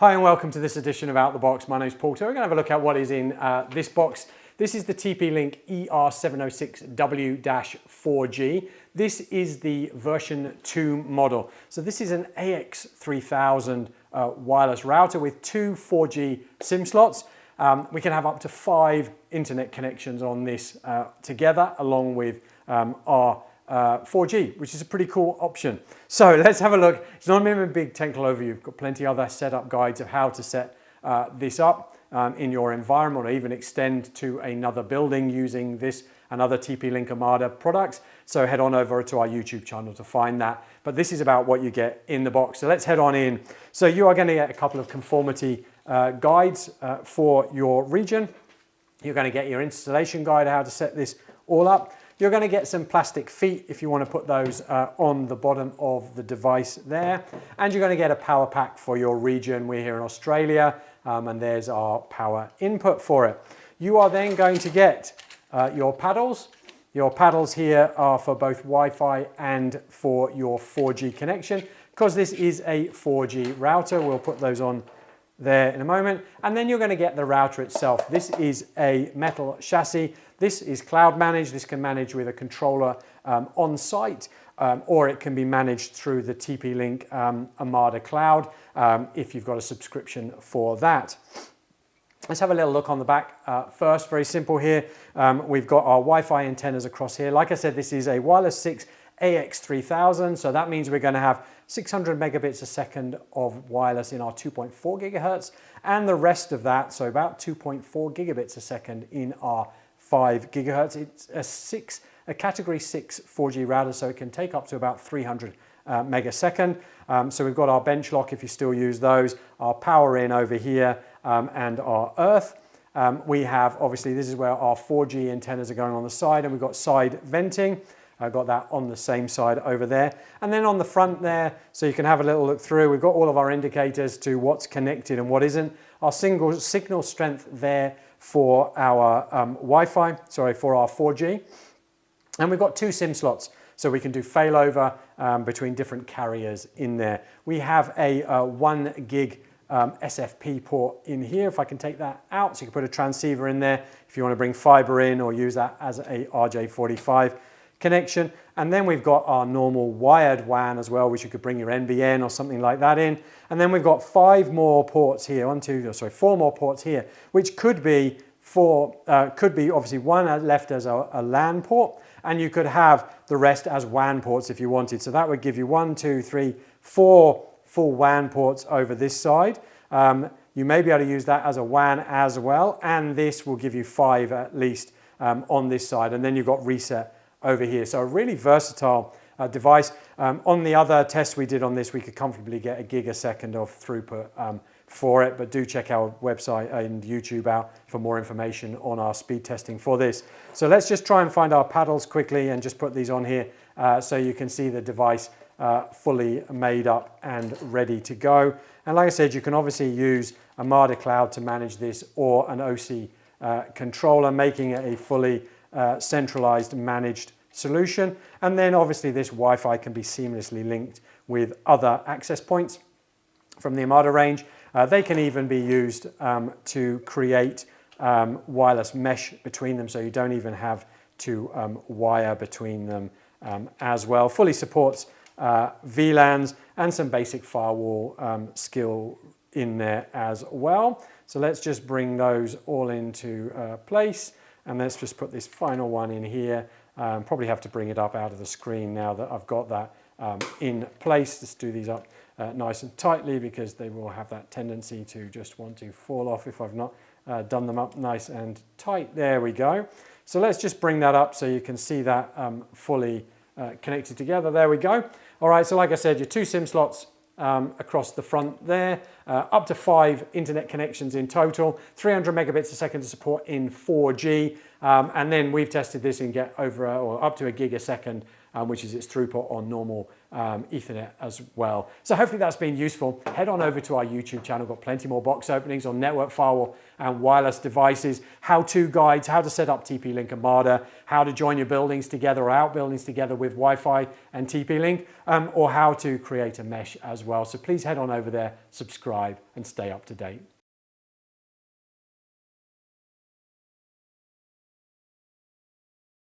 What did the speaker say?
Hi and welcome to this edition of Out the Box. My name's Paul. So we're going to have a look at what is in this box. This is the TP-Link ER706W-4G. This is the version 2 model. So this is an AX3000 wireless router with two 4G SIM slots. We can have up to 5 internet connections on this together, along with our 4G, which is a pretty cool option. So let's have a look. It's not a big technical overview. You've got plenty of other setup guides of how to set this up in your environment, or even extend to another building using this and other TP-Link Omada products. So head on over to our YouTube channel to find that. But this is about what you get in the box. So let's head on in. So you are going to get a couple of conformity guides for your region. You're going to get your installation guide, how to set this all up. You're going to get some plastic feet if you want to put those on the bottom of the device there. And you're going to get a power pack for your region. We're here in Australia, and there's our power input for it. You are then going to get your paddles. Your paddles here are for both Wi-Fi and for your 4G connection. Because this is a 4G router, we'll put those on there in a moment. And then you're going to get the router itself. This is a metal chassis. This is cloud managed. This can manage with a controller on site, or it can be managed through the TP-Link Omada cloud if you've got a subscription for that. Let's have a little look on the back first. Very simple here. We've got our Wi-Fi antennas across here. Like I said, this is a wireless 6 AX3000, so that means we're going to have 600 megabits a second of wireless in our 2.4 gigahertz, and the rest of that, so about 2.4 gigabits a second in our 5 gigahertz. It's a category 6 4G router, so it can take up to about 300 megasecond. So we've got our bench lock if you still use those, our power in over here, and our earth. We have, obviously, this is where our 4G antennas are going on the side, and we've got side venting. I've got that on the same side over there. And then on the front there, so you can have a little look through, we've got all of our indicators to what's connected and what isn't. Our single signal strength there for our Wi-Fi, for our 4G. And we've got 2 SIM slots, so we can do failover between different carriers in there. We have a 1 gig SFP port in here, if I can take that out. So you can put a transceiver in there if you want to bring fiber in, or use that as a RJ45 connection. And then we've got our normal wired WAN as well, which you could bring your NBN or something like that in. And then we've got 5 more ports here, 4 more ports here, which could be obviously one left as a LAN port, and you could have the rest as WAN ports if you wanted. So that would give you 1, 2, 3, 4 full WAN ports over this side. You may be able to use that as a WAN as well, and this will give you 5 at least on this side. And then you've got reset over here. So a really versatile device. On the other tests we did on this, we could comfortably get a gigasecond of throughput for it, but do check our website and YouTube out for more information on our speed testing for this. So let's just try and find our paddles quickly and just put these on here so you can see the device fully made up and ready to go. And like I said, you can obviously use Omada Cloud to manage this, or an OC controller, making it a fully centralized managed solution. And then obviously this Wi-Fi can be seamlessly linked with other access points from the Omada range. They can even be used to create wireless mesh between them, so you don't even have to wire between them as well. Fully supports VLANs and some basic firewall skill in there as well. So let's just bring those all into place. And let's just put this final one in here. Probably have to bring it up out of the screen now that I've got that in place. Just do these up nice and tightly, because they will have that tendency to just want to fall off if I've not done them up nice and tight. There we go. So let's just bring that up so you can see that fully connected together. There we go. All right, so like I said, your 2 SIM slots across the front there, up to 5 internet connections in total, 300 megabits a second to support in 4G, and then we've tested this and get over or up to a gig a second which is its throughput on normal Ethernet as well. So hopefully that's been useful. Head on over to our YouTube channel. Got plenty more box openings on network, firewall and wireless devices, how-to guides, how to set up TP-Link Omada, how to join your buildings together or outbuildings together with Wi-Fi and TP-Link, or how to create a mesh as well. So please head on over there, subscribe and stay up to date.